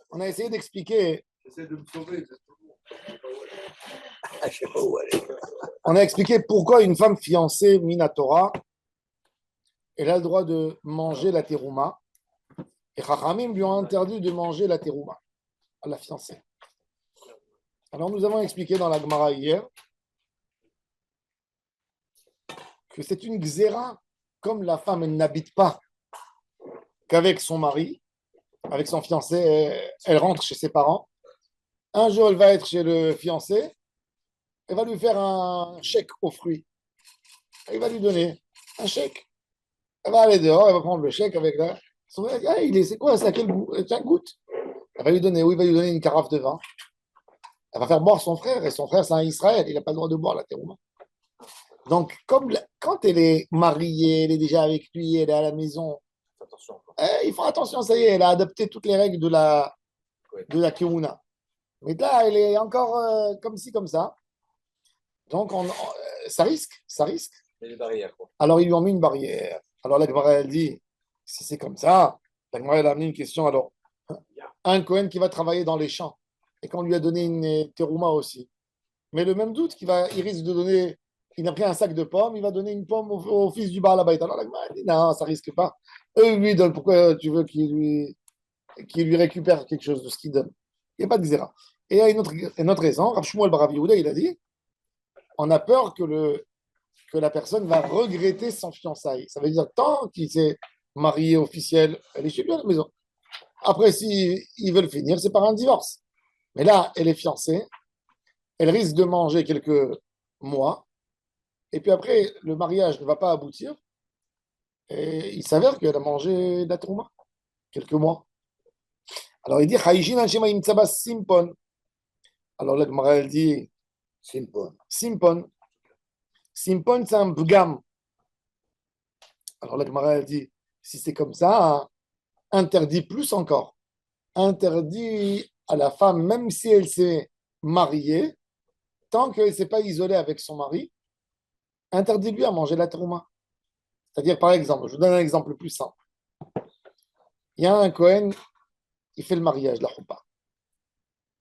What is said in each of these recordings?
On a essayé d'expliquer. J'essaie de me sauver. On a expliqué pourquoi une femme fiancée, Minatora, elle a le droit de manger la terouma. Et Chachamim lui ont interdit de manger la terouma à la fiancée. Alors nous avons expliqué dans la Gemara hier que c'est une xéra, comme la femme elle n'habite pas qu'avec son mari, avec son fiancé, elle rentre chez ses parents. Un jour, elle va être chez le fiancé, elle va lui faire un chèque aux fruits. Il va lui donner un chèque. Elle va aller dehors, elle va prendre le chèque avec la... c'est quoi ça? Quel goût? Tiens, goûte. Elle va lui donner, oui, il va lui donner une carafe de vin. Elle va faire boire son frère, et son frère, c'est un Israël, il n'a pas le droit de boire la terouma. Donc, quand elle est mariée, elle est déjà avec lui, elle est à la maison, Attention. il faut attention, ça y est, elle a adopté toutes les règles de la Keuna. Mais là, elle est encore comme ci, comme ça. Donc, ça risque. Mais les barrières, quoi. Alors, ils lui ont mis une barrière. Alors, la Gemara, elle dit, si c'est comme ça, la Gemara, elle a amené une question. Alors, un Cohen qui va travailler dans les champs, et qu'on lui a donné une terouma aussi. Mais le même doute, il risque de donner, il a pris un sac de pommes, il va donner une pomme au fils du Baal Habayit. Alors, la Gemara, elle dit, non, ça risque pas. Eux, lui donnent. Pourquoi tu veux qu'il lui récupère quelque chose de ce qu'il donne? Il n'y a pas de xéra. Et il y a une autre raison. Rav Shmuel bar Rav Yehuda, il a dit, on a peur que la personne va regretter son fiançailles. Ça veut dire, tant qu'il s'est marié officiel, elle est chez lui à la maison. Après, s'ils veulent finir, c'est par un divorce. Mais là, elle est fiancée, elle risque de manger quelques mois, et puis après, le mariage ne va pas aboutir, et il s'avère qu'elle a mangé de la trouma quelques mois. Alors il dit, Haïjin Hashema Imtsaba Simpon. Alors la Gemara, elle dit, Simpon. Simpon, c'est un bgam. Alors la Gemara, elle dit, si c'est comme ça, interdit plus encore. Interdit à la femme, même si elle s'est mariée, tant qu'elle ne s'est pas isolée avec son mari, interdit lui à manger la trouma. C'est-à-dire, par exemple, je vous donne un exemple plus simple. Il y a un Cohen, il fait le mariage, la choupa.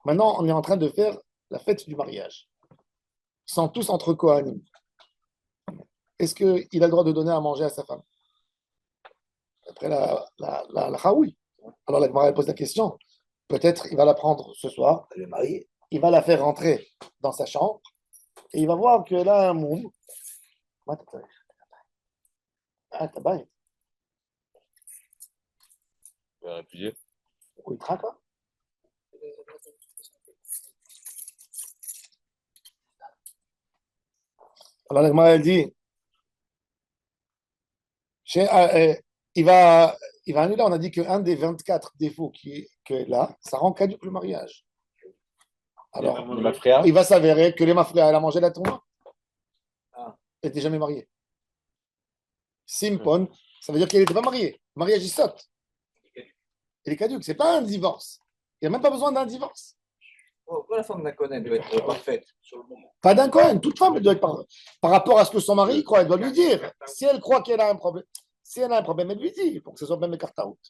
Maintenant, on est en train de faire la fête du mariage. Ils sont tous entre Kohanim. Est-ce qu'il a le droit de donner à manger à sa femme? Après la Haoui. Alors la Gemara pose la question. Peut-être il va la prendre ce soir. Elle est mariée. Il va la faire rentrer dans sa chambre. Et il va voir que là, un moum. Ah, t'as bail. Il va répudier. Pourquoi il traque, là? Alors la Gemara, elle dit, il va annuler, on a dit qu'un des 24 défauts qui est là, ça rend caduc le mariage. Alors, il va s'avérer que les mafria, elle a mangé la tombe. Elle n'était jamais mariée. Simpon, ça veut dire qu'elle n'était pas mariée. Le mariage, il saute. Il est caduc. Ce n'est pas un divorce. Il n'y a même pas besoin d'un divorce. Pourquoi la femme d'un Cohen doit être parfaite sur le moment? Pas d'un Cohen. Toute femme doit être par rapport à ce que son mari croit. Elle doit lui dire. Si elle croit qu'elle a un problème, elle lui dit pour que ce soit même écarté out.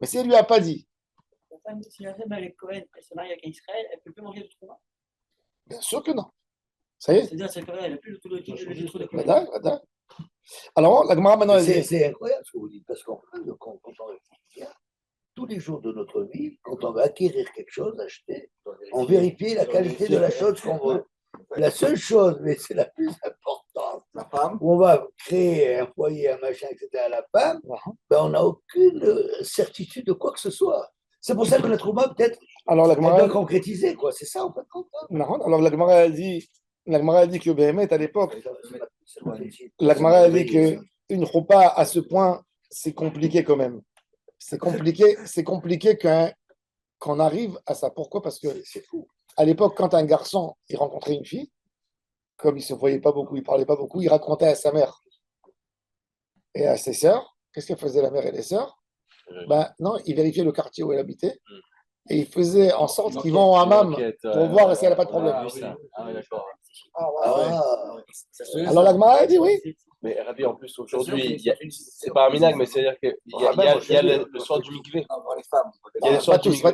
Mais si elle ne lui a pas dit. La femme, si la femme est Cohen, elle se marie avec Israël, elle ne peut plus manger du trauma? Bien sûr que non. Ça y est. C'est-à-dire qu'elle n'a plus le trou de Cohen. Alors, la Gemara maintenant, c'est incroyable ce que vous dites, parce qu'en fin de compte, quand on réfléchit bien, tous les jours de notre vie, quand on va acquérir quelque chose, acheter, on vérifie la qualité de la chose qu'on veut. La seule chose, mais c'est la plus importante, la femme, où on va créer un foyer, un machin, etc., à la femme, ben on n'a aucune certitude de quoi que ce soit. C'est pour ça que la trouma, peut-être, alors, la Gemara, elle doit concrétiser, quoi. C'est ça, en fait. Non, alors la Gemara, elle dit que Béhémet, à l'époque, la Gemara, elle dit qu'une choupa, à ce point, c'est compliqué quand même. C'est compliqué qu'on arrive à ça. Pourquoi? Parce que c'est fou. À l'époque, quand un garçon il rencontrait une fille, comme il ne se voyait pas beaucoup, il ne parlait pas beaucoup, il racontait à sa mère et à ses sœurs. Qu'est-ce que faisaient la mère et les sœurs? Ben, non, il vérifiait le quartier où elle habitait et il faisait en sorte qu'ils vont au hammam pour voir si elle n'a pas de problème. Alors la Gemara dit oui. Mais Rabbi, en plus, aujourd'hui, c'est pas un minag, mais c'est-à-dire qu'il y a le soir du mikvé. Il y a le soir du mikvé.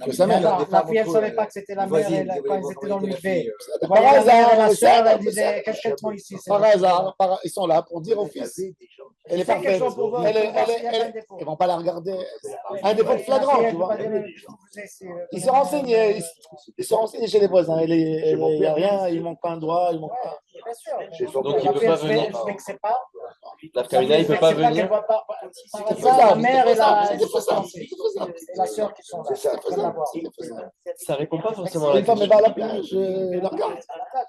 Que sa mère. La fille, elle ne savait pas que c'était la mère quand ils étaient dans le mikvé. Par La mère et la hasard, sœur, elle disait qu'est-ce qu'elles font ici? par hasard, ils sont là pour dire au fils. Elle est C'est parfaite. quelque chose pour voir. Ils vont pas la regarder. Un défaut flagrant, tu vois. Ils se renseignaient. Ils se renseignaient chez les voisins. Il n'y a rien, il manque pas un doigt, il manque pas. Bien sûr. Donc, il peut pas venir. La Ça Kamina, il peut pas venir. C'est ça, la mère et la sœur qui sont là. C'est ça. Ça répond pas forcément à la Une femme, elle question. va à la plage, elle la regarde.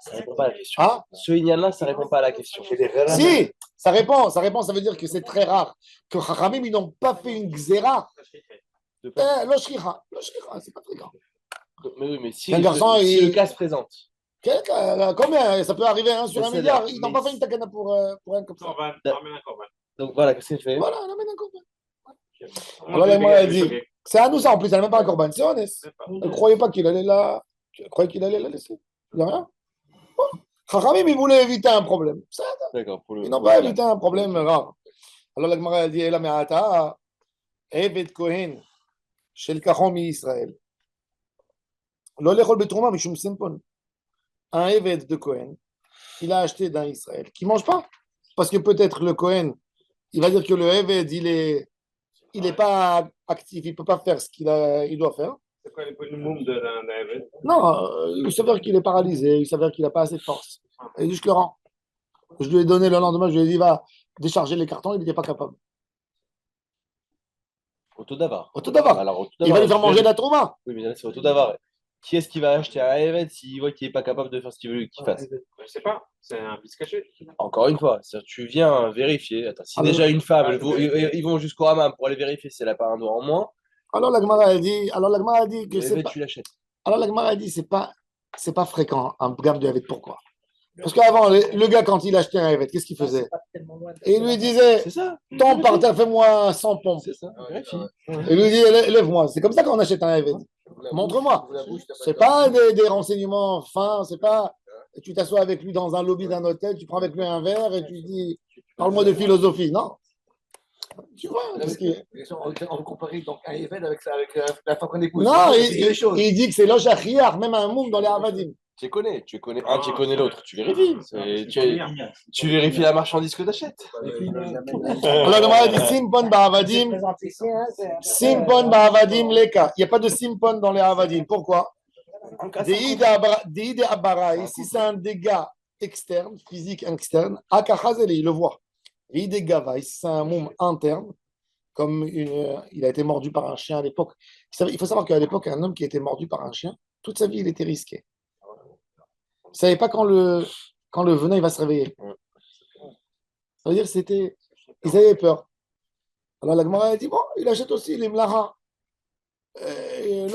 Ça répond pas à la question. Hein? Ce Inyan-là, ça répond pas à la question. Si, ça répond, ça veut dire que c'est très rare que Chachamim, ils n'ont pas fait une xéra. L'oshricha, c'est pas fréquent. Mais oui, mais si, Un garçon, si il- le cas se présente. Combien? Ça peut arriver sur un C'est milliard. là, Ils n'ont mais pas fait une takana pour un comme ça. Donc voilà, qu'est-ce qu'il fait? Voilà, on amène un corban. Voilà, moi, elle dit, c'est à nous ça, en plus, elle n'a même pas un corban, c'est honnête. Elle ne croyait pas qu'il allait la... Elle croyait qu'il allait la laisser. Il n'y a rien. Chachamim, ils voulaient éviter un problème. Ça, D'accord. ils n'ont pas évité un problème rare. Alors la Gemara, elle dit, Ela me'ata, Eved Kohen, shel kachom mi-Israël. Lo lechol betrouma mishum simpon. Un Eved de Kohen, il a acheté d'un Israël qui ne mange pas. Parce que peut-être le Kohen, il va dire que le Eved, il est pas actif, il ne peut pas faire ce il doit faire. C'est quoi le moum d'un Eved? Non, il s'avère qu'il est paralysé, il s'avère qu'il n'a pas assez de force. Et il dit, je le rends. Je lui ai donné le lendemain, je lui ai dit, va décharger les cartons, il n'était pas capable. Auto d'avar. Auto d'avar. Alors, auto Il va lui d'avar, faire manger de la trauma. Oui, mais là, c'est auto d'avar. Qui est-ce qui va acheter un Eved s'il voit qu'il n'est pas capable de faire ce qu'il veut qu'il fasse? Je sais pas, c'est un vice caché. Encore une fois, c'est-à-dire, tu viens vérifier. Attends, si Ah, déjà une femme, Ah, ils vont jusqu'au hammam pour aller vérifier si elle n'a pas un doigt en moins, Alors la Gemara a dit que le c'est Eved, pas. tu l'achètes. Alors la Gemara a dit c'est pas fréquent un gamme de Havet. Pourquoi? Parce qu'avant, le gars, quand il achetait un Havet, qu'est-ce qu'il faisait? Et il lui disait, C'est ça. tombe par terre, fais-moi 100 pompes. C'est ça. Vérifie. Et il lui dit, lève-moi. C'est comme ça qu'on achète un Havet. Montre-moi. C'est pas des renseignements fins, c'est pas. Tu t'assois avec lui dans un lobby d'un hôtel, tu prends avec lui un verre et tu lui dis, parle-moi de philosophie. Non. Tu vois, parce que- On va comparer donc un Eved avec la femme qu'on épouse. Non, C'est deux choses. il dit que c'est l'oge achiar, même un moum dans les Havadim. Tu connais un, tu connais l'autre, tu vérifies. Tu vérifies la marchandise que tu achètes. Alors, le Gemara dit Simpon ba'avadim, Simpon ba'avadim leka. Il n'y a pas de Simpon dans les Havadim. Pourquoi? Deïd abara. Ici, c'est un dégât externe, physique externe. Akachazeli, il le voit. Deïd gava. Ici, c'est un moum interne. Comme il a été mordu par un chien à l'époque. Il faut savoir qu'à l'époque, un homme qui a été mordu par un chien, toute sa vie, il était risqué. Il ne savait pas quand le venin il va se réveiller. Ça veut dire que ils avaient peur. Alors la Gemara a dit, bon, il achète aussi les mlaha. La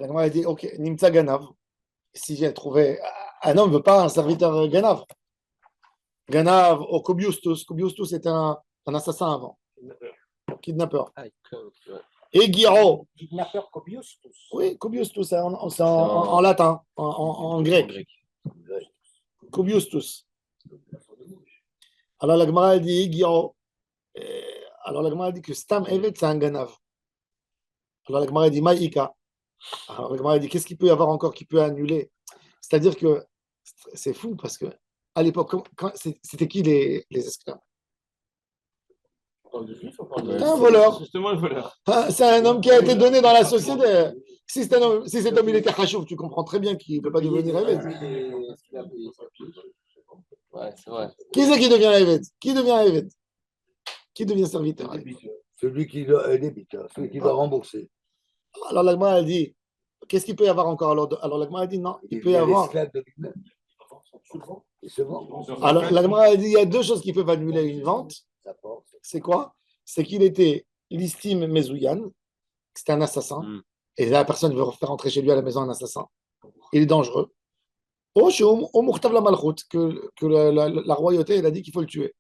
Gemara a dit, ok, nimtza ganav. Si j'ai trouvé, un homme ne veut pas un serviteur ganav. Ganav au Kobiustus. Kobiustus était un assassin avant. Kidnappeur. Et Giro. Kidnappeur Kobiustus. Oui, Kobiustus, c'est en latin, en grec. Kobiustus. Alors la Gemara a dit Giro. Alors la Gemara a dit que Stam Evet, c'est un ganav. Alors la Gemara a dit Maïka. Alors la Gemara a dit qu'est-ce qu'il peut y avoir encore qui peut annuler? C'est-à-dire que c'est fou parce que à l'époque, c'était qui les esclaves? Un voleur. Justement, le voleur. C'est un homme qui a été donné dans la société. Si cet homme il était chachouf, tu comprends très bien qu'il ne peut pas devenir Eved. Ouais, c'est vrai. Qui c'est qui devient Eved? Qui devient Eved? Qui devient serviteur? Celui qui doit débiteur, celui qui doit rembourser. Alors la Gemara a dit, qu'est-ce qu'il peut y avoir encore? Alors la Gemara a dit non, il peut y avoir. L'esclave de lui-même. Il se vend. Alors la Gemara a dit, il y a deux choses qui peuvent annuler une vente. C'est quoi? C'est qu'il était l'istime Mezouyan, c'était un assassin, et la personne veut faire rentrer chez lui à la maison un assassin. Il est dangereux. Au Mourtav la Malchut, que la royauté, elle a dit qu'il faut le tuer.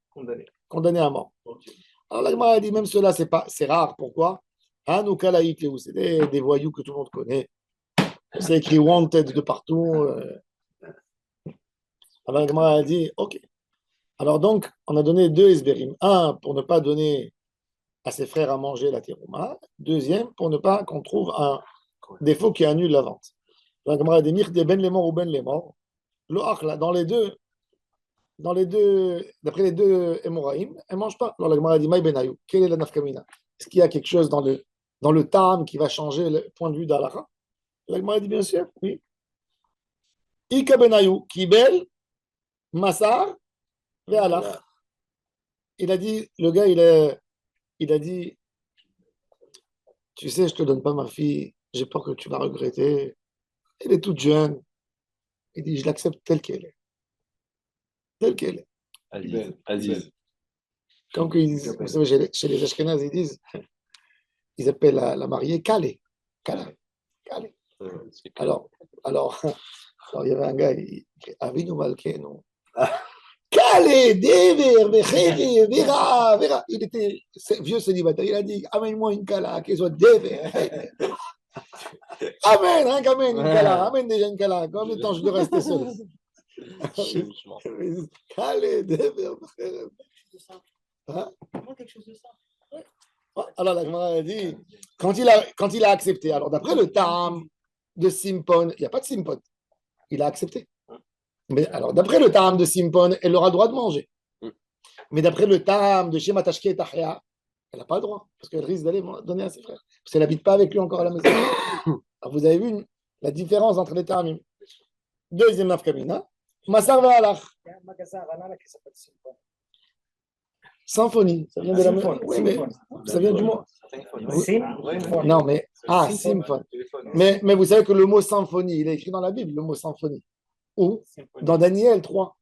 Condamné à mort. Alors la Gemara a dit, même cela, c'est rare. Pourquoi? C'est des voyous que tout le monde connaît. C'est écrit wanted de partout. Alors la Gemara a dit, ok. Alors donc, on a donné deux esberim. Un, pour ne pas donner à ses frères à manger la terouma. Deuxième, pour ne pas qu'on trouve un défaut qui annule la vente. La Gemara dit Mir de ben les morts ou ben les morts. Lo achla, dans les deux, d'après les deux Emoraïm, elle ne mange pas. Alors la Gemara dit Maï benayou, quelle est la nafkamina? Est-ce qu'il y a quelque chose dans le tam qui va changer le point de vue d'Alaha? La Gemara dit bien sûr, oui. Ika benayou, kibel, masar, ve'alach. Il a dit, le gars, il a dit, tu sais, je ne te donne pas ma fille, j'ai peur que tu vas regretter. Elle est toute jeune. Il dit, je l'accepte telle qu'elle est. Telle qu'elle est. Aziz. Comme qu'ils disent, vous savez, chez les Ashkénazes, ils appellent la mariée Kalé. Kalé. Kalé. Alors, il y avait un gars, il dit, Avinu Malkeinu. Kalé, Dever, Vecheri, Vera. Il était vieux célibataire. Il a dit, amène-moi une Kala, qu'elle soit Dever. Amen, rien qu'amen, une Kala. Amen déjà une Kala. Combien de temps je dois rester seul? Allez, Dever, Hein? Quelque chose de ça. alors la Gemara a dit, quand il a accepté, alors d'après le Tam de Simpon, il n'y a pas de Simpon, il a accepté. Mais alors d'après le Tam de Simpon, elle aura le droit de manger. Mais d'après le Tam de Shema Tashke et Tahya, elle n'a pas le droit, parce qu'elle risque d'aller donner à ses frères. Parce qu'elle n'habite pas avec lui encore à la maison. Alors vous avez vu la différence entre les Tamim. Deuxième nafkamina, Masar Va'alach. Il y a un magasin à Ranala qui s'appelle Symphone. Symphonie, ça vient de la maison. Oui, mais ça vient du mot. Non, mais symphone. Mais vous savez que le mot symphonie, il est écrit dans la Bible, le mot symphonie. Où? Dans Daniel 3.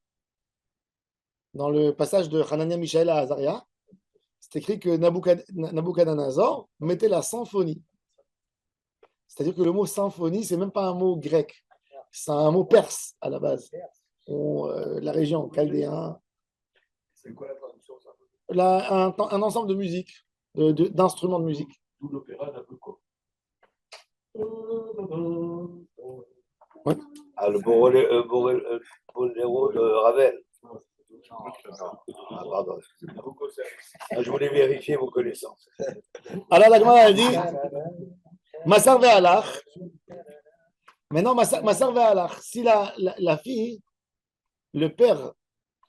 Dans le passage de Hanania, Mishaël à Azaria, c'est écrit que Nabucodonosor mettait la symphonie. C'est-à-dire que le mot symphonie, c'est même pas un mot grec, c'est un mot perse à la base. La région chaldéen. C'est quoi la traduction ça? Un ensemble de musique, d'instruments de musique. Tout l'opéra Nabucco. Ouais. Ah, le boléro de Ravel. Pardon, excusez-moi. Je voulais vérifier vos connaissances. Alors la Gemara a dit Masar ve'alach. Maintenant, Masar ve'alach. Si la fille, le père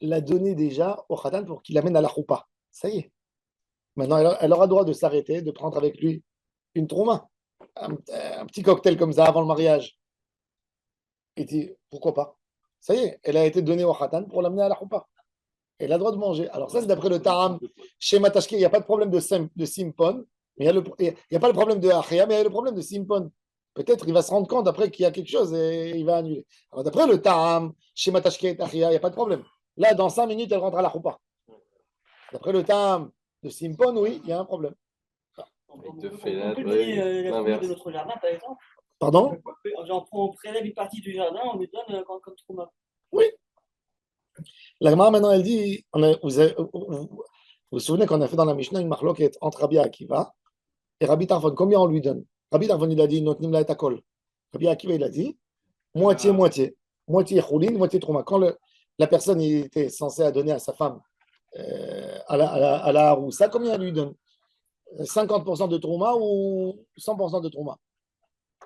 l'a donné déjà au Khatan pour qu'il l'amène à la choupa. Ça y est. Maintenant, elle aura le droit de s'arrêter, de prendre avec lui une trouma, un petit cocktail comme ça avant le mariage. Il dit, pourquoi pas? Ça y est, elle a été donnée au Khatan pour l'amener à la choupa. Elle a le droit de manger. Alors ça, c'est d'après le Taram. Chez Matashke, il n'y a pas de problème de Simpon, mais il n'y a pas le problème de Achia, mais il y a le problème de Simpon. Peut-être il va se rendre compte après qu'il y a quelque chose et il va annuler. Alors d'après le Taram, chez Matashke et Achia, il n'y a pas de problème. Là, dans 5 minutes, elle rentre à la choupa. D'après le Tam de Simpon, oui, il y a un problème. On peut donner la trouma de notre jardin, par exemple. Pardon? Genre, on prélève une partie du jardin, on lui donne comme trouma. Oui. La Gemara maintenant, elle dit, vous vous souvenez qu'on a fait dans la Mishnah une marloquette entre Rabbi Akiva et Rabbi Tarfon. Combien on lui donne? Rabbi Tarfon, il a dit, notnim la et akol. Rabbi Akiva, il a dit, moitié-moitié. Moitié choulin, moitié trouma. Quand la personne était censée donner à sa femme à la haroussa, combien elle lui donne? 50% de trouma ou 100% de trouma?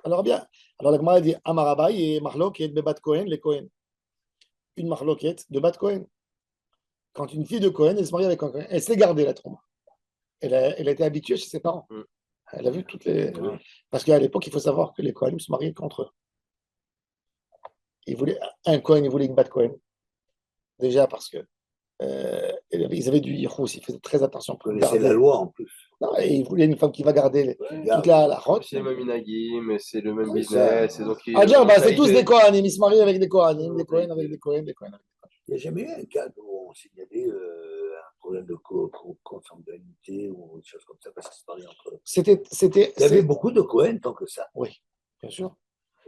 Alors bien, la Gemara dit Amarabaï et Marloquet de Bat Kohen, les Kohen. Une Marloquet de Bat Kohen. Quand une fille de Kohen, elle se marie avec un Kohen, elle s'est gardée la trouma. Elle a été habituée chez ses parents. Elle a vu toutes les. Parce qu'à l'époque, il faut savoir que les Kohanim se mariaient contre eux. Un Kohen, il voulait une Bat Kohen. Déjà parce que ils avaient du yichus, ils faisaient très attention. Vous connaissez la loi en plus. Non, et ils voulaient une femme qui va garder toute la route. C'est le même minagim, c'est le même business. C'est tous des Kohanim, ils se marient avec des Kohanim, des Kohen avec des Kohen, des Kohen avec des Kohen. Il n'y a jamais eu un cas où on signalait un problème de consanguinité ou des choses comme ça parce qu'ils se mariaient entre eux. Il y avait beaucoup de Kohen tant que ça. Oui, bien sûr.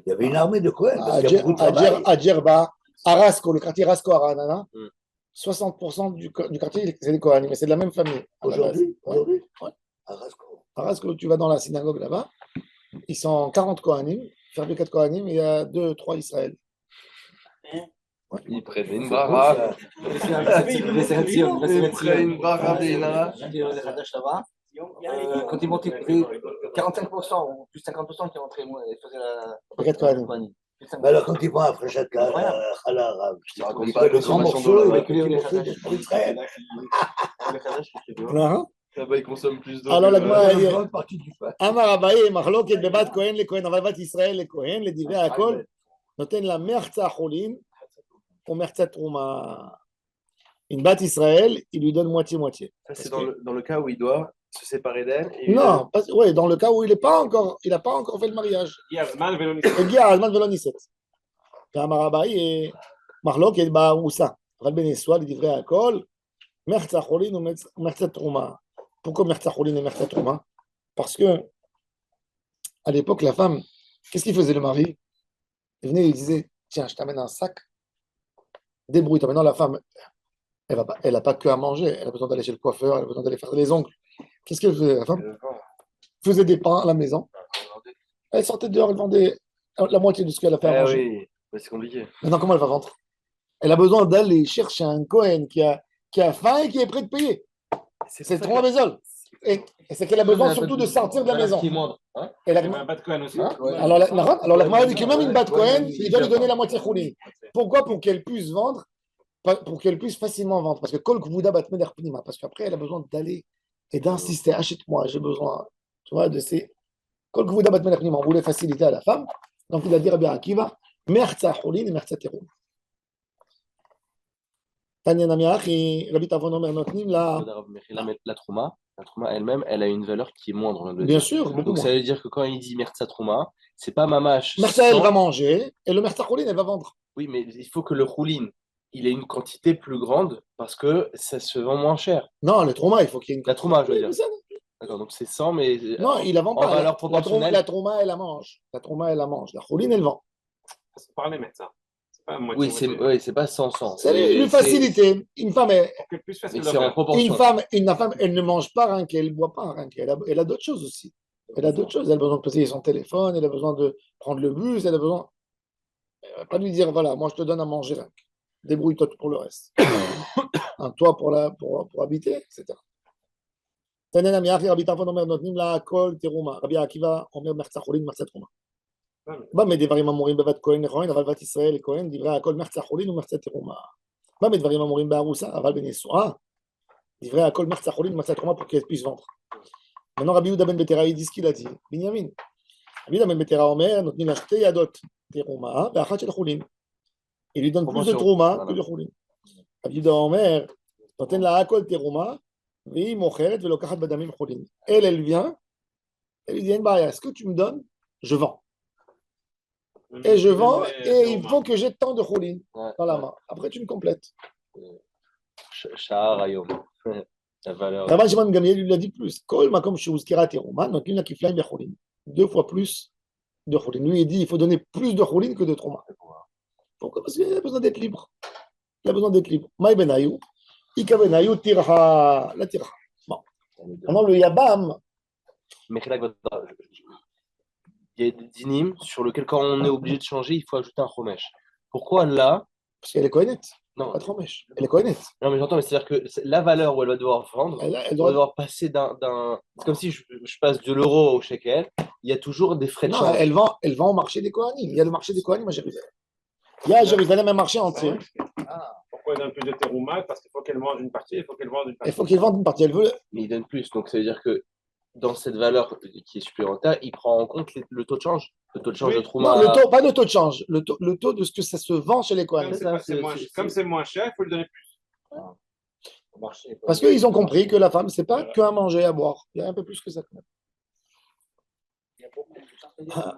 Il y avait une armée de Kohen. À Djerba, à Rasko, le quartier Rasko à Ranana, 60% du quartier, c'est des Kohanim, mais c'est de la même famille. Aujourd'hui, ouais. À Rasko, tu vas dans la synagogue là-bas, ils sont 40 Kohanim, fermés 4 Kohanim, et il y a 2-3 Israël. Ouais. Ils prennent une brara. Ils prennent une brara. quand ils montaient, il y avait 45% ou plus 50% qui rentraient, moi, et faisaient la. Paquet Kohanim. Plus 50%. Mais alors, quand il prend un frachat là, raconte il pas fait la le grand consommation morceau, d'eau et le là-bas. petit morceau de Israël. Le Khadesh, je sais pas. Hein? Là-bas, ils consomment plus d'eau. Alors, la que- Gemara, Une bonne partie du pain. Amar Abaye, Marloket bebat Kohen le Kohen, אבל בת ישראל לכהן, לדברי הכל, נותן לה מרצה חולין ou מרצה תרומה. Une bat Israël, il lui donne moitié-moitié. Ça, c'est dans le cas où il doit se séparer d'elle. Et Non, ouais, dans le cas où il n'a pas encore fait le mariage. הגיע הזמן ולא ניסה. הגיע הזמן ולא ניסת. ואמר אביי, מחלוקת בארוסה, אבל בנישואין לדברי הכל, מרצה חולין ומרצה תרומה. Pourquoi מרצה חולין ומרצה תרומה? Parce que à l'époque, la femme, qu'est-ce qu'il faisait le mari? Il venait, il disait, tiens, je t'amène un sac, débrouille-toi. Maintenant, la femme, elle n'a pas que à manger, elle a besoin d'aller chez le coiffeur, elle a besoin d'aller faire les ongles. Qu'est-ce qu'elle faisait, la femme? Faisait des pains à la maison. Elle sortait dehors, elle vendait la moitié de ce qu'elle a fait à manger. oui, mais c'est compliqué. Maintenant, comment elle va vendre? Elle a besoin d'aller chercher un Cohen qui a faim et qui est prêt de payer. C'est trop Bézol. Et c'est qu'elle a besoin surtout de sortir de la maison. Et la- Il y avait un bas de Cohen aussi. Alors, la Gemara dit que même une bat Cohen, il doit lui donner la moitié choulin. Pourquoi? Pour qu'elle puisse vendre, pour qu'elle puisse facilement vendre. Parce que Kol Kvuda Bat Meder Pnima. Parce qu'après, elle a besoin d'aller et d'insister. Achète-moi, j'ai besoin. Tu vois, de ces. Kol Kvuda Bat Meder Pnima. On voulait faciliter à la femme. Donc, il a dit Rabbi Akiva, Merza choulin et Merza Teroum. Tanya Namiachi, Rabbi Tavon Omer Notnim, là. La trouma elle-même, elle a une valeur qui est moindre. on vient de le Bien dire. sûr, beaucoup Donc ça moins. veut dire que quand il dit Mertza Trouma, c'est pas mamash. Merza, elle sans- va manger et le Merza choulin, elle va vendre. Oui, mais il faut que le roulin, il ait une quantité plus grande parce que ça se vend moins cher. Non, le trauma, il faut qu'il y ait une. La trouma, je veux dire. Oui, ça, D'accord, donc c'est 100, mais non, il la vend en pas. valeur La proportionnelle. trauma, elle la mange. La trauma, elle la mange. La choline, elle vend. C'est par les médecins. C'est pas Oui, c'est pas 100. C'est une facilité. Une femme, Pour qu'elle puisse faire ce Mais qu'elle c'est doit en faire. proportion. une femme, elle ne mange pas rien qu'elle ne boit pas rien qu'elle. Elle a d'autres choses aussi. Elle a d'autres choses. Elle a besoin de payer son téléphone. Elle a besoin de prendre le bus. Elle a besoin. Elle va pas lui dire voilà, moi je te donne à manger rien. Débrouille-toi pour le reste. Un toit pour habiter, etc. תנן עמיחי רבי טרפון אומר נותנים לה הכל תרומה. רבי עקיבא אומר מחצה חולין ומחצה תרומה. במה דברים אמורים בבת כהן לכהן, אבל בת ישראל לכהן, דברי הכל מחצה חולין ומחצה תרומה. במה דברים אמורים בארוסה, אבל בנשואה, דברי הכל מחצה חולין ומחצה תרומה pour qu'elle puisse vendre. Maintenant רבי יהודה בן בתרא, il dit ce qu'il a dit, בנימין. רבי יהודה בן בתרא אומר, נותנים לה שתי ידות תרומה ואחת של חולין. Il lui donne plus de תרומה que de חולין. רבי יהודה אומר, נותן לה הכל תרומה, והיא מוכרת ולוקחת בדמים חולין. Elle vient, elle lui dit, est-ce que tu me donnes? Je vends. Et je vends, et il faut que j'ai tant de choulin dans la main. Après, tu me complètes. Shahar Ayom. La valeur. Rabban Shimon Gamliel lui a dit plus. Kol makom sheuzkira terouma, donc il y a qui flamme choulin. 2 fois plus de choulin. Lui, il dit, il faut donner plus de choulin que de trouma. Pourquoi? Parce qu'il a besoin d'être libre. Il a besoin d'être libre. Maï benayou, ika benayou tirha, la tirha. Bon. Maintenant, le yabam, Mais il y a des dynimes sur lesquels, quand on est obligé de changer, il faut ajouter un chomesh. Pourquoi là? parce qu'elle est cohérente. Non, Pas trop mèche. Elle est cohérente. non mais j'entends, mais c'est-à-dire que la valeur où elle va devoir vendre, Elle elle doit... va devoir passer d'un. C'est comme si je passe de l'euro au shekel, il y a toujours des frais de Non, change. elle vend au marché des Kohanim. Il y a le marché des Kohanim à Jérusalem. Il y a à Jérusalem un marché entier. Pourquoi elle donne plus de terouma? Parce qu'il faut qu'elle mange une partie, il faut qu'elle vende une Il partie. faut qu'il vende une partie. Elle veut. Mais il donne plus. Donc ça veut dire que dans cette valeur qui est supplémentaire, il prend en compte le taux de change. Le taux de change Oui. de Trouma. Non, le taux, pas de taux de change. Le taux de ce que ça se vend chez les Kohanim. Comme c'est moins cher, il faut lui donner plus. Parce qu'ils ont compris que la femme, c'est pas qu'à manger et à boire. Il y a un peu plus que ça. Quand même.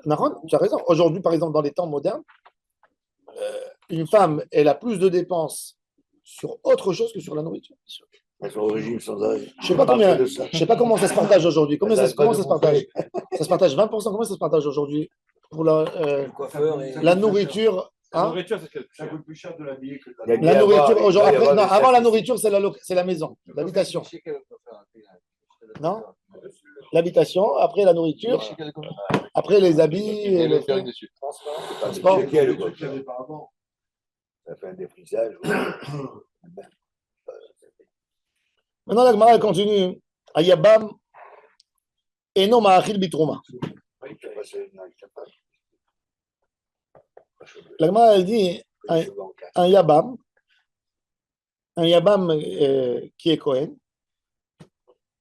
Naron, tu as raison. Aujourd'hui, par exemple, dans les temps modernes, une femme, elle a plus de dépenses sur autre chose que sur la nourriture. Son régime sans arrêt. Je sais pas comment ça se partage aujourd'hui. Comment ça se partage? Ça se partage 20%. Comment ça se partage aujourd'hui pour la nourriture? La Hein? nourriture, c'est quelque chose. Ça coûte plus cher de l'habiller que de Il y a La bien nourriture, avoir- aujourd'hui, il doit y après, avoir non, des avant la statistiques. nourriture, c'est la maison, l'habitation. Non? L'habitation, après la nourriture, après les habits, Il y a et une les... autre dessus. Transport. C'est quel, le quoi. truc qu'il y avait par avant. Ça fait un défrisage. Maintenant, la Gemara elle continue. Ayabam, Eno ma'achil bitrouma. La Gemara, elle dit un Yabam, qui est Kohen,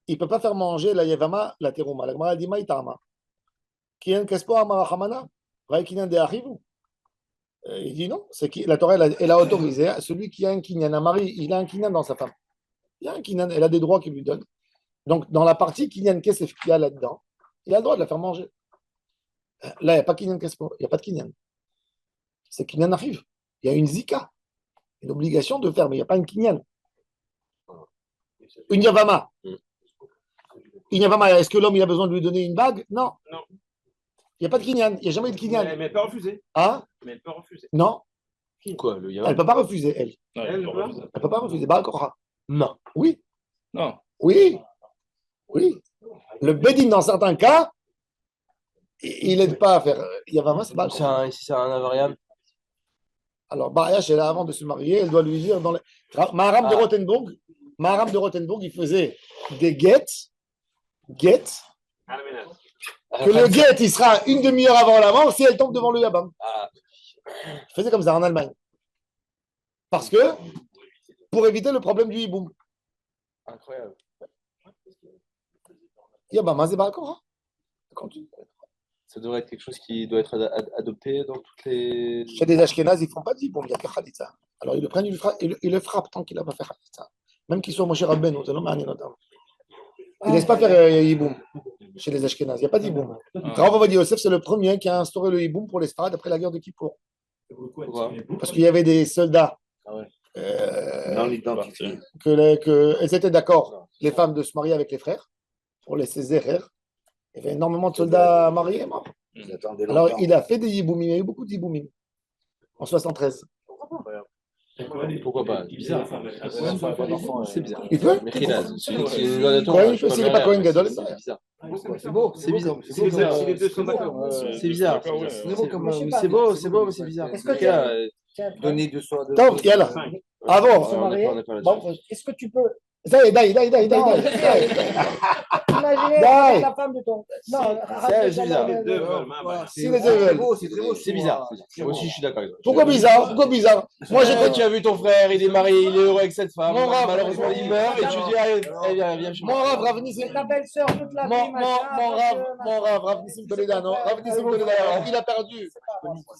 il ne peut pas faire manger la Yavama, la Terouma. La Gemara, elle dit Maïtama. Qui est un Kespo Amarahamana, Vaikinan de Achivu. Il dit non, c'est qui la Torah, elle a autorisé celui qui a un kinyan, un mari, il a un kinyan dans sa femme. Il a un kinyan, elle a des droits qu'il lui donne. Donc, dans la partie kinyan kesef qu'il y a là-dedans, il a le droit de la faire manger. Là, il n'y a pas kinyan kespo, il n'y a pas de kinyan. C'est kinyan arrive. Il y a une zika, une obligation de faire, mais il n'y a pas une kinyan. Une yavama. Une yavama, est-ce que l'homme il a besoin de lui donner une bague? Non. Non. Il n'y a pas de kinyan, il n'y a jamais eu de kinyan. Mais elle peut refuser. Hein? Mais elle peut refuser. Non, Quoi, le elle Yavam? ne peut pas refuser, elle. Elle Elle ne peut pas refuser. Baal Korah. Non. Oui. Non. Oui. Oui. Le Bédine, dans certains cas, il n'aide pas à faire. Yavama, c'est Baal Korah. Si c'est un invariable. Alors, Barayash, elle, avant de se marier, elle doit lui dire dans les. Maharam de Rothenburg, il faisait des guettes À la ménage. que le guet, il sera une demi-heure avant la mort si elle tombe devant le Yabam. Ah, Il faisait comme ça en Allemagne. Parce que, pour éviter le problème du hiboum. incroyable. Yabam, c'est pas encore. Ça devrait être quelque chose qui doit être adopté dans toutes les. Chez des Ashkénazes, ils ne font pas de hiboum, il n'y a que Khalitza. Alors, ils le prennent, ils le frappent tant qu'il n'a pas fait Khalitza. Même qu'il soit Moshe Rabbeinu, c'est l'homme notamment. Ils ne laissent pas faire hiboum chez les Ashkénazes. Il n'y a pas d'hiboum. Rav Ovadia Yosef, c'est le premier qui a instauré le hiboum pour les Sfarad après la guerre de Kippour. Parce qu'il y avait des soldats Dans l'identité. qu'elles étaient d'accord, les femmes, de se marier avec les frères, pour laisser Zéher. Il y avait énormément de soldats mariés morts. Ils attendaient Alors, longtemps. il a fait des hiboumim, il y a eu beaucoup d'hiboumim en 73. Pourquoi pas? Bizarre. C'est bizarre. Il peut Mais Khinaz, c'est une Cohen, il peut, s'il n'est pas Cohen Gadol. C'est bizarre. C'est beau. C'est bizarre. Si les deux sont d'accord. C'est bizarre. C'est beau, mais c'est bizarre. Est-ce que En tout cas, Donner de soi. Top, yalla. Avant. se on marier. n'est pas là-dessus. Bon, est-ce que tu peux Ça y est, daï. imaginer Dai. la femme de ton. Non, C'est bizarre. Les deux veulent, Si les deux veulent. C'est bizarre. Moi aussi, je suis d'accord avec toi. Pourquoi bizarre? Moi, j'ai Quand tu as vu ton frère, il est marié, il est heureux avec cette femme. Mon rave. Malheureusement, il meurt et tu dis, allez, viens chez Mon moi. Rav, Rav Nissim. C'est ta belle-sœur toute la vie. Mon Rav, Rav Nissim Toledano. Il a perdu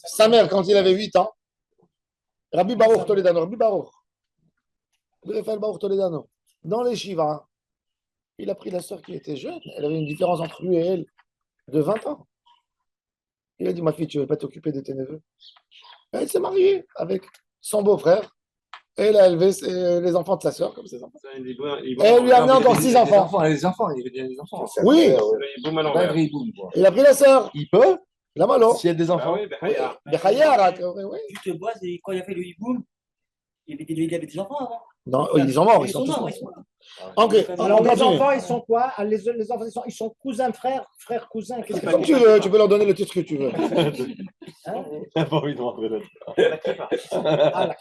sa mère quand il avait 8 ans. Rabbi Baruch Toledano. Rabbi Raphaël Baruch Toledano. Dans les Shiva, il a pris la sœur qui était jeune. Elle avait une différence entre lui et elle de 20 ans. Il a dit, ma fille, tu ne veux pas t'occuper de tes neveux? Elle s'est mariée avec son beau-frère. Et elle a élevé les enfants de sa sœur comme ses enfants. Et elle lui a amené encore 6 enfants. Les enfants, il y avait bien des enfants. Oui, il a pris la sœur. Il peut, La malo. s'il y a des enfants. Bechaya, oui. Tu te vois, quand il a fait le hiboum, il y avait des enfants avant. Non, ils sont morts, ils sont tous morts. morts. Ils sont morts. Ok, Alors, on les continue. enfants, ils sont quoi? Les enfants, ils sont cousins, frères, cousins. Qu'est-ce que Comme tu veux, tu peux leur donner le titre que tu veux. T'as pas envie de rentrer là-dedans. Ah, là,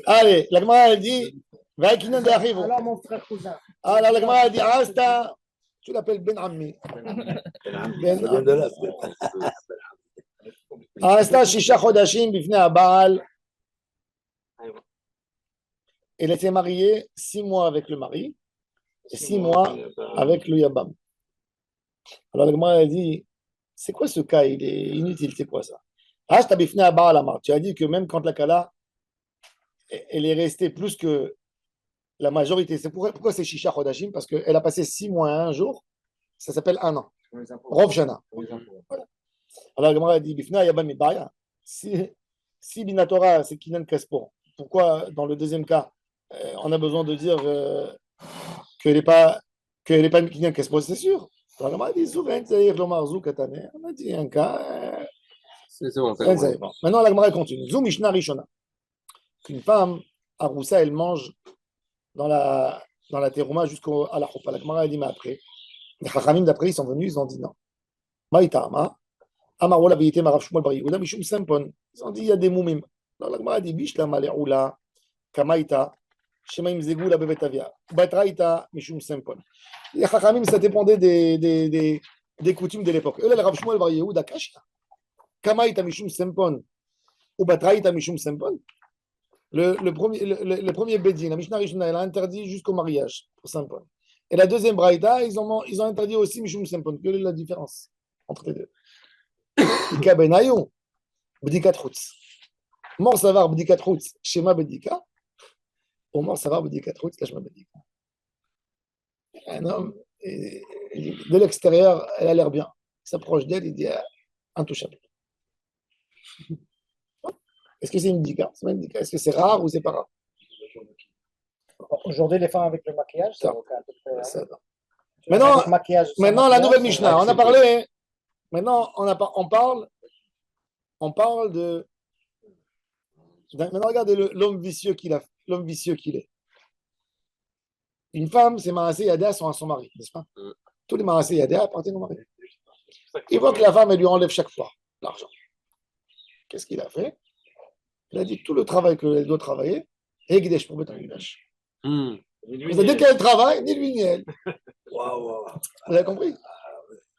Allez, la Gemara, elle dit, Vaikinan de Achivu. alors, mon frère cousin. Alors, la Gemara, elle dit, Asta, tu l'appelles Ben Ammi. Ben Ça vient de là. Asta, Shisha Chodashim, Bifne Abal. Elle était mariée 6 mois avec le mari et 6 mois avec le Yabam. Alors, la Gemara, elle dit, c'est quoi ce cas? Il est inutile, c'est quoi ça? Asta, Bifne Abal, Amar. Tu as dit que même quand la Kala, elle est restée plus que la majorité. C'est pourquoi c'est Shisha Chodashim? Parce qu'elle a passé 6 mois et 1 jour. Ça s'appelle 1 an. Rov Shana. Voilà. Alors, la Gemara a dit, Bifna Yabam Mibaya. Si Binatora, c'est Kinan Crespo, pourquoi dans le deuxième cas, on a besoin de dire qu'elle n'est pas Kinan Crespo, c'est sûr. Alors, la Gemara a dit, souvent, c'est Lomar Zou Katane. On a dit un cas. C'est bon, Maintenant, la Gemara continue. Zou Mishna Rishona. Qu'une femme, Aroussa, elle mange dans la terouma jusqu'à la choupa. La Gemara a dit, mais après, les Chachamim d'après, ils sont venus, ils ont dit non. Maïtama, Amarola Vité Marav Shmuel Bar Yehuda, Mishum Sempon. Ils ont dit, il y a des moumim. Alors la Gemara a dit, Bishla Maleoula, Kamaïta, Shema im zegula bebet avia. Batraïta mishum sempon. Les Chachamim, ça dépendait des coutumes de l'époque. Eux, le Rav Shmuel Bar Yehuda Kashia. Kamaïta mishum sempon. Ou batraïta mishum sempon. Le premier Bedin, la Mishnah Rishona, elle a interdit jusqu'au mariage pour sempon. Et la deuxième Braïda, ils ont interdit aussi mishum sempon. Quelle est la différence entre les deux? Ika benayu, bdikat chutz. Mor savar bdikat chutz, shema bdika. Ou mor savar bdikat chutz, kashma bdika. Un homme, de l'extérieur, elle a l'air bien. Il s'approche d'elle, il dit intouchable. Est-ce que c'est une bdika? C'est pas une bdika. Est-ce que c'est rare ou c'est pas rare? Aujourd'hui, les femmes avec le maquillage, c'est Ça. donc à peu près. Ça, non. Maintenant, Avec maquillage, sans maintenant, la maquillage, nouvelle c'est Mishnah, on a accepté. parlé. Maintenant, on parle de. Maintenant, regardez l'homme vicieux qu'il a, l'homme vicieux qu'il est. Une femme, ses maasé yadéa sont à son mari, n'est-ce pas? Tous les maasé yadéa appartiennent au mari. Il voit que la femme, elle lui enlève chaque fois l'argent. Qu'est-ce qu'il a fait? Il a dit que tout le travail qu'elle doit travailler, Egdesh pour Beth Amikdash. Dès qu'elle travaille, ni lui ni elle. Waouh. Vous avez compris?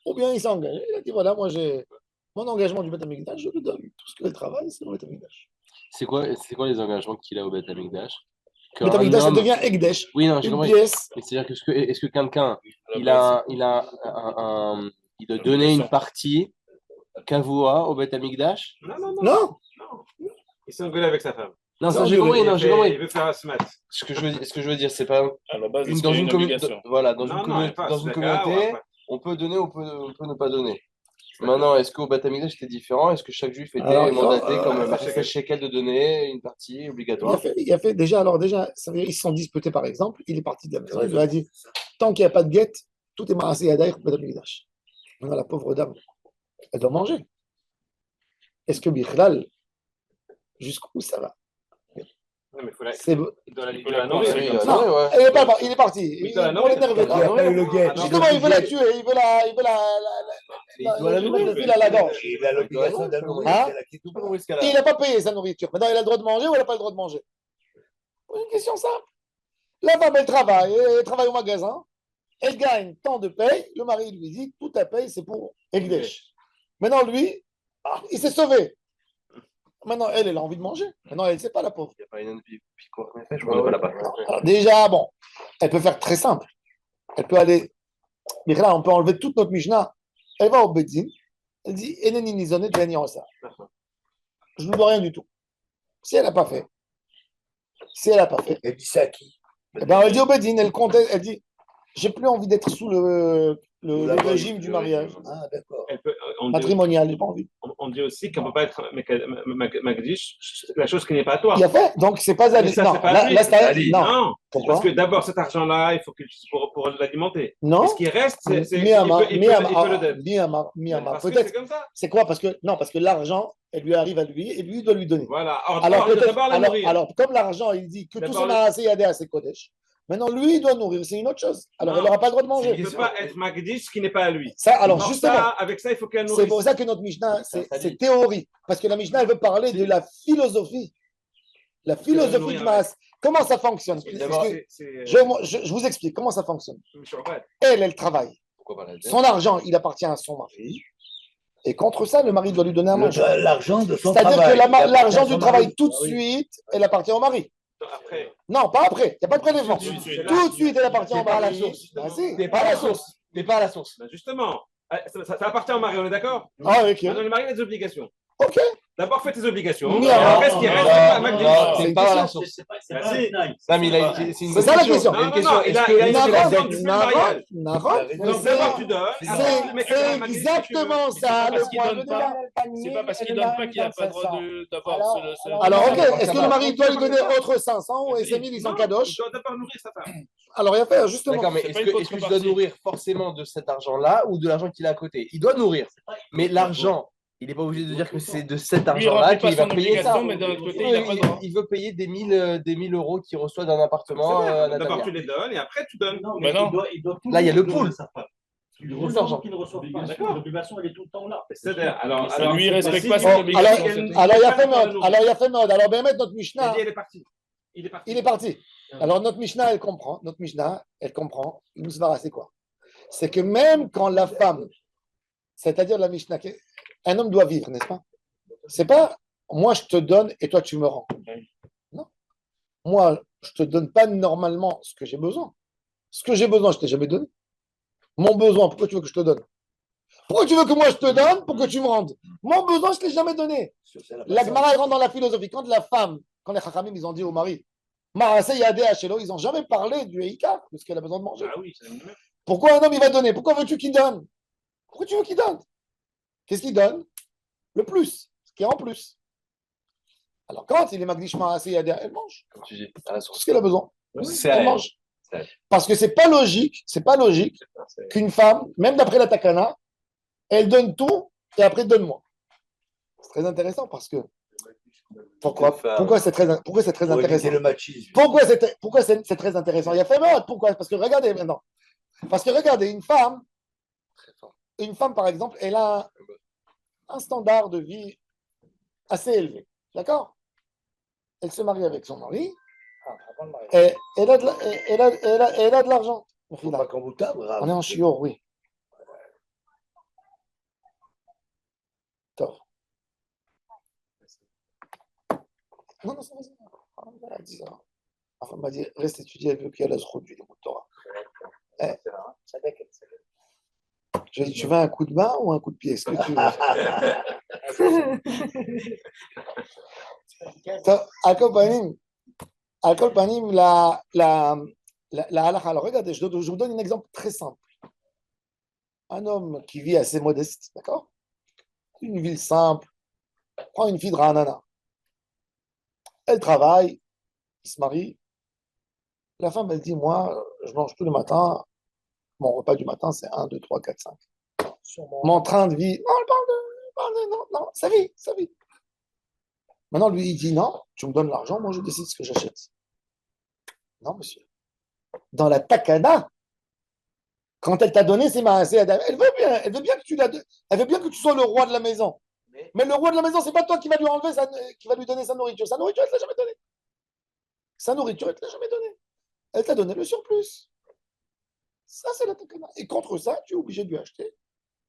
Ou bien il s'est engagé. Il a dit voilà, moi j'ai mon engagement du Beth Amikdash, je lui donne. Tout ce qu'elle travaille, c'est le Beth Amikdash. C'est quoi les engagements qu'il a au Beth Amikdash? Beth Amikdash, ça devient Egdesh. Oui, non, j'ai Une compris. pièce. Mais c'est-à-dire que est-ce que quelqu'un il doit donner une partie kavua au Beth Amikdash? Non. Il s'est engueulé avec sa femme. Non, ça j'ai compris, non, j'ai compris. Il veut faire un smat. Ce que je veux dire, c'est pas À la base, dans une communauté. obligation. Voilà, dans Non, une non, communauté, pas, dans c'est une d'accord, communauté, ouais. on peut donner, on peut ne pas donner. Maintenant, est-ce qu'au Beth Amikdash c'était différent? Est-ce que chaque juif était Alors, mandaté comme non, un shekel de donner une partie obligatoire? Il a fait déjà, ça veut dire, ils se sont disputés par exemple, il est parti de la maison, il lui a dit tant qu'il n'y a pas de guette, tout est marassé yadaïr pour Beth Amikdash. Maintenant, la pauvre dame, elle doit manger. Est-ce que Bichlal, jusqu'où ça va? Non, mais il doit la nourrir. nourrir. Oui, Non, ouais. il est parti. Oui, dans la Pour l'énerver. Il n'y a pas eu le guet. Justement, il veut la tuer, il veut Il doit la mettre le fil à la gorge. Il a l'obligation de la nourrir. Hein? c'est la qui tout Oui, ce Et cas-là. il n'a pas payé sa nourriture. Maintenant, il a le droit de manger ou il n'a pas le droit de manger? Une question simple. La femme, elle travaille au magasin, elle gagne tant de paye, le mari lui dit tout ta paye, c'est pour Egdesh. Maintenant, lui, il s'est sauvé. Maintenant, elle a envie de manger. Maintenant, elle ne sait pas, la pauvre. Il n'y a pas une quoi qu'on a fait, je crois pas la Alors, déjà, bon, elle peut faire très simple. Elle peut aller. Mais là, on peut enlever toute notre Mishnah. Elle va au Bedzin. Elle dit Eneni nizonet ça. Je ne lui dois rien du tout. Si elle n'a pas fait. Elle dit ça à qui? Eh ben, elle dit au Bedzin, elle compte, elle dit j'ai plus envie d'être sous le régime du mariage Ah, d'accord. On matrimonial, j'ai pas envie. dit aussi qu'on ne peut pas être Magdish, la chose qui n'est pas à toi. Il a fait, donc c'est pas à lui. Mais ça, Non, c'est pas là, lui. là, c'est à- Ali, non. non. Pourquoi? Parce que d'abord, cet argent-là, il faut qu'il l'utilise pour l'alimenter. Non. Et ce qui reste, c'est il Miyama, peut le donner. Miyama. Parce que Peut-être. c'est comme ça. C'est quoi? Parce que l'argent, elle lui arrive à lui et lui doit lui donner. Voilà. Alors, il doit d'abord la nourrir. alors, comme l'argent, il dit que tout D'abord, son assez yadé à ses Kodesh, maintenant lui, il doit nourrir, c'est une autre chose. Alors, Non. elle n'aura pas le droit de Il manger. ne peut pas être Magdish ce qui n'est pas à lui. Ça, alors, Alors justement, ça, avec ça, il faut qu'elle nourrisse. c'est pour ça que notre Mishnah, c'est théorie. Parce que la Mishnah, elle veut parler de la philosophie. La philosophie nourrir, du Maas. Comment ça fonctionne? D'abord, Je vous explique comment ça fonctionne. Elle travaille. Pourquoi pas la Son argent, il appartient à son mari. Et contre ça, le mari doit lui donner à manger. L'argent de son C'est-à-dire travail. que l'argent Il du appartient à son travail, mari. tout de Ah oui. suite, elle appartient au mari. Après. Non, pas après. Il n'y a pas de prélèvement. Tout de suite. Tout de suite, elle appartient au T'es pas à la mari. source. Ah, si. T'es pas à la source. T'es pas à la source. Ben justement, ça appartient au mari, on est d'accord? Ah, ok. Maintenant, le mari a des obligations. Ok. D'abord, fais tes obligations. Non, Et après, ce qui non, reste, non, c'est pas Magdish. non, C'est t'es une pas à la question. source. Bah, si. Non, mais c'est une C'est ça la question. Il y a une Non, question. non, il Est-ce a que une est-ce que la obligation dette- du mariage. Nahon. Donc, d'abord, tu donnes. C'est exactement ça le parce qu'il point de donne débat. C'est pas parce qu'il donne pas qu'il n'a pas le droit d'avoir Alors, ok. Alors, Est-ce que le mari doit lui donner autre 500 ou ses 1000, ils sont Il kadosh? doit d'abord nourrir sa femme. Alors, il y a faire, justement. D'accord, mais C'est pas est-ce une que tu dois contrepartie. nourrir forcément de cet argent-là ou de l'argent qu'il a à côté? Il doit nourrir. Mais l'argent, il n'est pas obligé de dire que c'est de cet Lui, il argent-là remplit pas qu'il va son payer ça. obligation, mais d'un autre côté, il n'a pas le droit. Il veut payer des 1000 euros qu'il reçoit d'un appartement à D'abord, Nathalie. tu les donnes et après, tu donnes. Mais non. Là, il y a le pool. Il Tout l'argent. ne reçoit pas. D'accord. L'obligation, elle est tout le temps là. C'est-à-dire, alors, Lui, il respecte pas si- son Oh, obligation. alors, il y a fait mode. Alors, il y a fait mode. Alors, ben, mettre notre Mishnah, Il est parti. Il est parti. il est parti. Alors notre Mishnah, elle comprend, une svara, c'est quoi? C'est que même quand la femme, c'est-à-dire la Mishnah, un homme doit vivre, n'est-ce pas? C'est pas moi je te donne et toi tu me rends. Non. Moi, je te donne pas normalement ce que j'ai besoin. Ce que j'ai besoin, je t'ai jamais donné. Mon besoin, pourquoi tu veux que je te donne? Pourquoi tu veux que moi je te donne pour que tu me rendes? Mon besoin, je ne t'ai jamais donné. La Gemara rentre dans la philosophie. Quand la femme, quand les Chachamim, ils ont dit au mari, Maaseh Yadeh Hashelo, ils n'ont jamais parlé du Eika, de ce qu'elle a besoin de manger. Ah oui, c'est mieux. Pourquoi un homme il va donner? Pourquoi veux-tu qu'il donne? Pourquoi tu veux qu'il donne? Qu'est-ce qu'il donne? Le plus, ce qui est en plus. Alors quand il est Magdish Maaseh Yadeh, elle mange. Comme tu dis, à la Tout source. ce qu'elle a besoin. C'est Elle mange. Parce que c'est pas logique qu'une femme, même d'après la Takana, elle donne tout et après donne-moi. C'est très intéressant parce que pourquoi c'est très intéressant? C'est le machisme. Pourquoi c'est très intéressant? Il y a fait mal. Pourquoi? Parce que regardez maintenant. Parce que regardez, une femme, par exemple, elle a un standard de vie assez élevé. D'accord? Elle se marie avec son mari. Et elle a de l'argent. On est en chiot, oui. Tov. Non, c'est vas-y. Elle a dit ça. Enfin, elle m'a dit, reste étudier, elle veut qu'il y ait la zroute du Limoud Torah. Je lui ai dit, tu veux un coup de main ou un coup de pied? Ce que tu veux. Al kol panim, la halakha. Alors, regardez, je vous donne un exemple très simple. Un homme qui vit assez modeste, d'accord? Une ville simple, prend une fille de Ranana. Elle travaille, il se marie. La femme, elle dit, moi, je mange tous les matins. Mon repas du matin, c'est 1, 2, 3, 4, 5. Mon train de vie, non, non, sa vie. Maintenant, lui, il dit, non, tu me donnes l'argent, moi, je décide ce que j'achète. Non, monsieur. Dans la takana, quand elle t'a donné, c'est Maaseh Adam. Elle veut bien que tu elle veut bien que tu sois le roi de la maison. Mais le roi de la maison, c'est pas toi qui va lui enlever, qui va lui donner sa nourriture. Sa nourriture, elle ne te l'a jamais donnée. Elle ne te l'a jamais donnée. Elle t'a donné le surplus. Ça, c'est la takana. Et contre ça, tu es obligé de lui acheter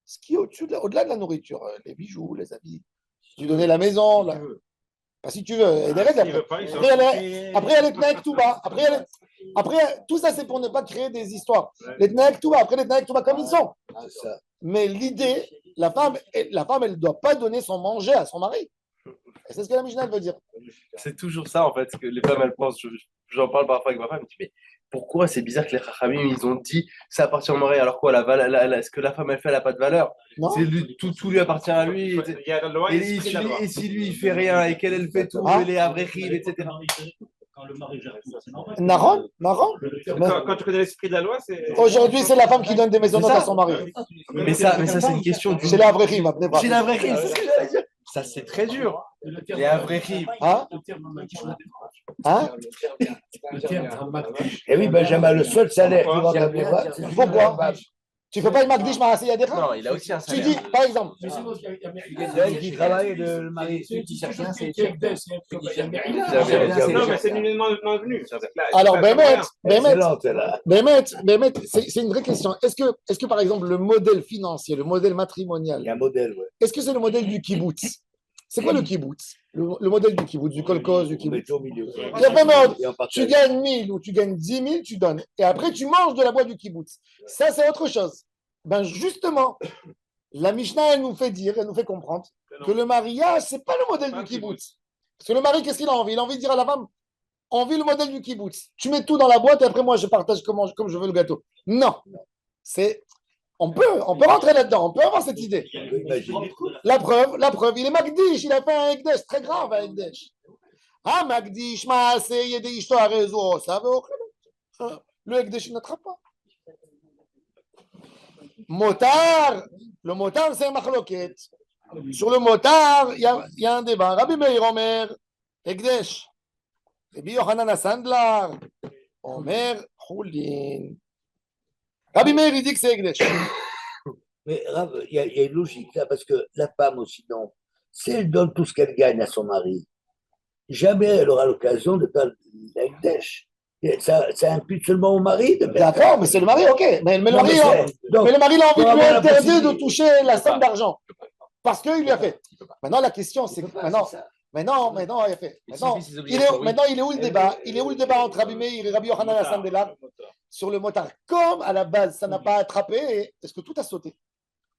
ce qui est au-delà de la nourriture, les bijoux, les habits. Tu lui donner la maison. Pas si tu veux. Et derrière, après, il y a les Tnaek Touba. Après, tout ça, c'est pour ne pas créer des histoires. Les Tnaek Touba, après les Tnaek Touba comme ils sont. Mais l'idée, la femme, elle ne doit pas donner son manger à son mari. Et c'est ce que la Mishnah veut dire. C'est toujours ça, en fait, ce que les femmes, elles pensent. J'en parle parfois avec ma femme, je dis, mais pourquoi c'est bizarre que les Chachamim, ils ont dit ça appartient au mari, alors quoi, ce que la femme, elle fait, elle n'a pas de valeur. Tout lui appartient à lui. Il y a la loi et si lui, il fait rien et qu'elle, elle fait tout, elle est avrechim, etc. Quand le mari gère tout, c'est normal. Naron. Quand tu connais l'esprit de la loi, c'est. Aujourd'hui, c'est la femme qui donne des maisons à son mari. Mais ça, c'est une question du. C'est la vraie rime. C'est la vraie rime, c'est ce que j'allais dire. Ça, c'est très dur. Les avrechim. Eh oui, Benjamin, le seul salaire Pourquoi? qu'il va avoir, c'est Pourquoi? Tu fais pas une Magdish Maaseh Yadeh? Non, il a aussi un Tu salaire. dis, par exemple, elle qui travaille, le mari. Celui qui cherche rien, c'est Non, mais c'est nullement non venu. alors, Excellente, là. Bémet, c'est une vraie question. Est-ce que, par exemple, le modèle financier, le modèle Il y matrimonial, a un modèle, ouais. est-ce que c'est le modèle du kibbutz? C'est quoi le kibbutz? Le modèle du kibbutz, du kolkhoz, du On kibbutz. met au milieu. Il y a pas mode. Et on partage. Tu gagnes 1000 ou tu gagnes 10 000, tu donnes. Et après, tu manges de la boîte du kibbutz. Ça, c'est autre chose. Ben justement, la Mishnah, elle nous fait dire, elle nous fait comprendre que le mariage, c'est pas le modèle du kibbutz. Parce que le mari, qu'est-ce qu'il a envie? Il a envie de dire à la femme, on vit le modèle du kibbutz. Tu mets tout dans la boîte et après, moi, je partage comme je veux le gâteau. Non. On peut rentrer là-dedans, on peut avoir cette idée. La preuve, il est Magdish, il a fait un Ekdesh, très grave un Ekdesh. Ah, Magdish, Maaseh Yedei Ishto Harezo, ça veut le Ekdesh, il n'attrape pas. Motar, le motar, c'est un machloket. Sur le motar, il y a un débat. Rabbi Meir Omer, Ekdesh. Rabbi Yochanan Sandlar, Omer, Choulin. Rabbi Meir, il dit que c'est Ekdesh. Mais Rav, il y a une logique là, parce que la femme aussi, non. Si elle donne tout ce qu'elle gagne à son mari, jamais elle aura l'occasion de faire l'Ekdesh. Ça impute seulement au mari de perdre. D'accord, mais c'est le mari, ok. Mais le Non, mari, donc, mais le mari, il a envie pour de lui avoir la interdire de possibilité. toucher la somme d'argent. Parce qu'il lui a fait. Maintenant, la question, c'est Il que peut pas, maintenant, c'est ça. maintenant, il a fait. Mais Maintenant, s'il fait ses il est, obligations, oui. maintenant, il est où le débat? Il est où le débat entre Rabbi Meir et Rabbi Yochanan Hassan Della sur le motard? Comme à la base, ça n'a pas attrapé, est-ce que tout a sauté?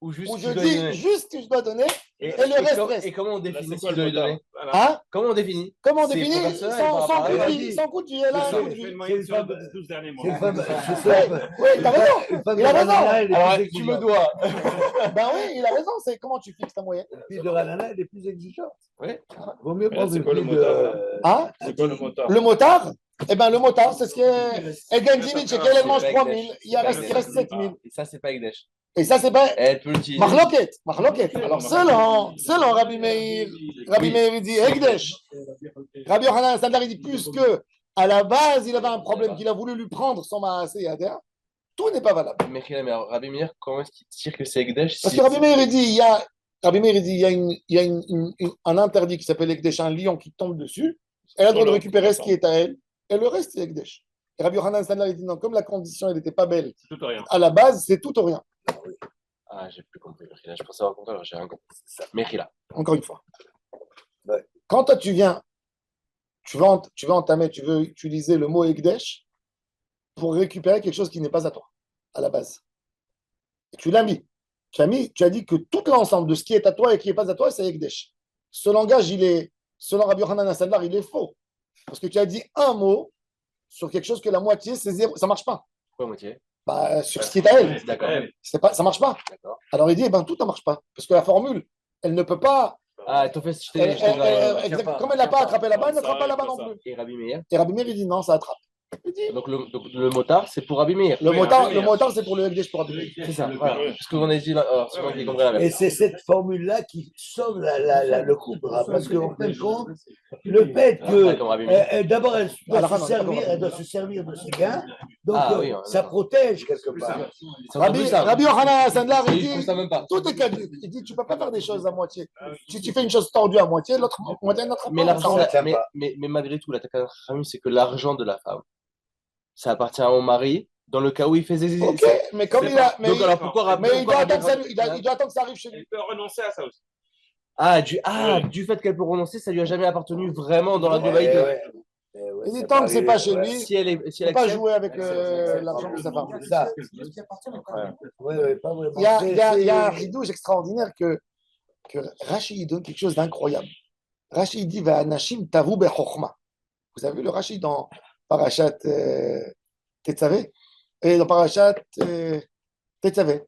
Ou juste Ou tu je dois lui dis donner. juste que je dois donner et le reste reste. Et comment on Là, définit c'est ce quoi qu'il doit le lui donner? motard? Hein? Comment on définit? Comment on C'est définit personnel sans par rapport à- coup de Elle a vie, dit. sans coup de vie, elle a un coup de Je fais vie. une moyenne sur les 12 derniers mois. C'est une femme, Oui, c'est ça. oui, t'as raison. Une femme Il de a raison. Ranana, elle est Alors, plus tu me exigeante. dois. Ben oui, il a raison. C'est comment tu fixes ta moyenne? Une fille de Ranana, elle est plus exigeante. Oui. Vaut mieux Mais prendre c'est une quoi le fille motard, là de. Hein? C'est quoi le motard? Le motard? Eh ben, le motard, c'est ce que elle gagne 10 000 shekels, elle mange C'est 3 pas 000, Ekdesh. il reste 7 000. Et ça, c'est pas Ekdesh. Et ça, c'est pas. Elle peut l'utiliser. Marloquette. Alors, selon Rabbi Meir, il dit Ekdesh. Rabbi Yochanan Sandlar, il dit plus que à la base, il avait un problème qu'il a voulu lui prendre son maasé yader. Tout n'est pas valable. Mais alors, Rabbi Meir, comment est-ce qu'il tire que c'est Ekdesh Parce que Rabbi Meir, il dit, il y a, un interdit qui s'appelle Ekdesh, un lion qui tombe dessus. Elle a le droit de récupérer ce qui est à elle. Et le reste, c'est Ekdesh. Et Rabbi Yochanan Sandlar, il dit non, comme la condition, elle n'était pas belle. C'est tout ou rien. À la base, c'est tout ou rien. Ah, j'ai plus compris. Là, je pensais avoir compris, alors j'ai rien compris. Mechila. Encore une fois. Ouais. Quand toi, tu vas entamer, tu veux utiliser le mot Ekdesh pour récupérer quelque chose qui n'est pas à toi, à la base. Et tu l'as mis. Tu as dit que tout l'ensemble de ce qui est à toi et qui n'est pas à toi, c'est Ekdesh. Ce langage, selon Rabbi Yochanan Hassadlar, il est faux. Parce que tu as dit un mot sur quelque chose que la moitié, c'est zéro. Ça ne marche pas. Pourquoi moitié? Sur ce qui est à elle. D'accord. Ça ne marche pas. D'accord. Alors il dit, tout ne marche pas. Parce que la formule, elle ne peut pas. Ah, t'as fait. Comme elle n'a pas attrapé là-bas, elle n'attrape pas là-bas non plus. Et Rabbi Meir? Et Rabbi Meir, il dit non, ça attrape. Donc le motard, c'est pour Rabbi Meir. Le motard, c'est pour le Ekdesh pour Rabbi Meir. C'est ça, voilà. Parce qu'on a dit là, alors, c'est moi qui ai compris la même. Et c'est cette formule-là qui sauve le couple. Parce qu'en fin de compte, le fait que d'abord, elle doit se servir de ses gains, donc ça protège quelque part. Rabbi Yochanan Hassadlar, il dit tout est caduc. Il dit tu ne peux pas faire des choses à moitié. Si tu fais une chose tordue à moitié, l'autre moitié n'attrape pas. Mais malgré tout, la Takana Chachamim, c'est que l'argent de la femme, ça appartient au mari dans le cas où il fait des. Ok, mais comme il a. Donc alors pourquoi il doit attendre que ça arrive chez lui. Il peut renoncer à ça aussi. Du fait qu'elle peut renoncer, ça lui a jamais appartenu vraiment dans la globalité. Il dit tant que c'est pas chez lui, si elle ne peut pas jouer avec l'argent de sa femme. Il y a un ridouche extraordinaire que Rachid donne quelque chose d'incroyable. Rachid dit Va'anashim tavu bechokhma. Vous avez vu le Rachid dans Parashat Tetzavé et dans Parashat Tetzavé.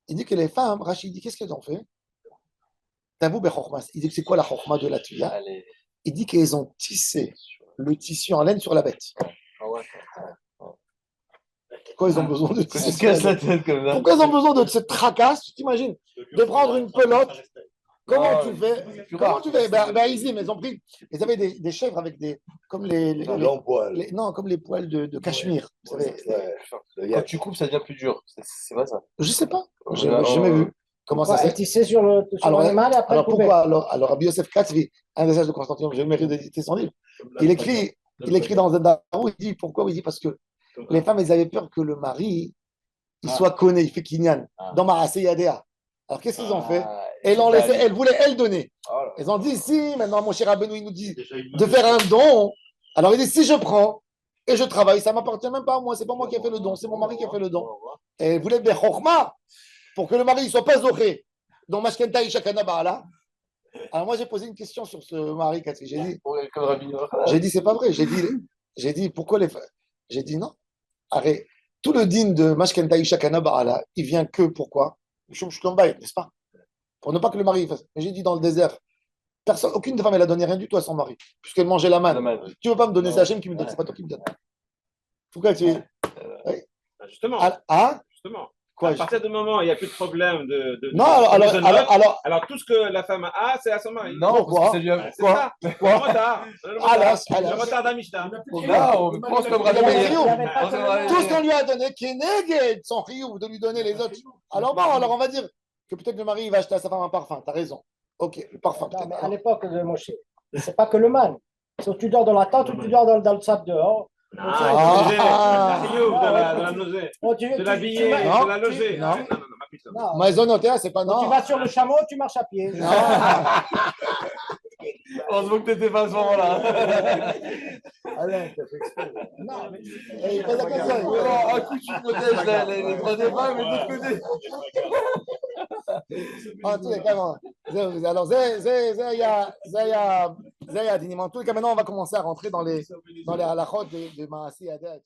Il dit que les femmes, Rachid dit qu'est-ce qu'elles ont fait? Tavu bechokhma. Il dit que c'est quoi la chokhma de la tuya? Il dit qu'elles ont tissé le tissu en laine sur la bête. Pourquoi ils ont besoin de tisser? Pourquoi ils ont besoin de cette tracasse? Tu t'imagines de prendre une pelote? Comment tu fais? Easy, mais ils avaient des chèvres avec comme les poils de cachemire. Vous savez. Quand tu coupes, ça devient plus dur. C'est vrai ça? Je sais pas. J'ai jamais vu. Comment ça c'est tissé sur l'animal et après alors pourquoi alors Rabbi Yosef Katzvi, un des sages de Constantinople, j'ai eu le mérite d'éditer son livre. Il écrit dans Zadarou, il dit pourquoi? Il dit parce que les femmes, elles avaient peur que le mari soit conné, il fait kinyan dans Maaseh Yadea. Alors qu'est-ce qu'ils ont fait? Elles voulaient donner. Ils ont dit si maintenant mon cher Rabbeinu il nous dit de faire un don. Alors il dit si je prends et je travaille, ça ne m'appartient même pas à moi, c'est pas moi qui ai fait le don, c'est mon mari qui a fait le don. Et elle voulait Bechokma pour que le mari ne soit pas zoré dans Mashkenta Ishakana Baala. Alors moi j'ai posé une question sur ce mari, j'ai dit c'est pas vrai, j'ai dit pourquoi les femmes? J'ai dit non, arrête, tout le din de Mashkenta Ishakana Baala, il vient que pourquoi? N'est-ce pas? Pour ne pas que le mari fasse. Mais j'ai dit dans le désert, aucune des femmes elle a donné rien du tout à son mari, puisqu'elle mangeait la manne. Tu ne veux pas me donner, c'est Hachem qui me donne, c'est pas toi qui me donne. Pourquoi tu Justement. Justement. Quoi, à partir du moment où il n'y a plus de problème non, alors tout ce que la femme a, c'est à son mari. Non, pourquoi? C'est ça. Le retard d'Amishta. On pense comme Rabbi Meir. Tout ce qu'on lui a donné, qui est négué son rioux de lui donner les autres. Alors on va dire que peut-être le mari il va acheter à sa femme un parfum. T'as raison. Ok, le parfum. Non, mais à l'époque de Moshe, c'est pas que le man. Si tu dors dans la tente ou tu dors dans le sable dehors, de la loger. De l'habiller, de la loger. Non. Ma putain. Maïzonotea, c'est pas non. Tu vas sur le chameau, tu marches à pied. Non. Heureusement que t'étais pas à ce moment-là. Alain, t'as fait exprès. Non, mais Et pose attention. Un coup, tu protèges les droits des femmes, mais de l'autre côté. En tous les cas, bon. Alors, Zaya Dinim. En tous les cas, maintenant, on va commencer à rentrer dans les halachot de Maaseh Adeh.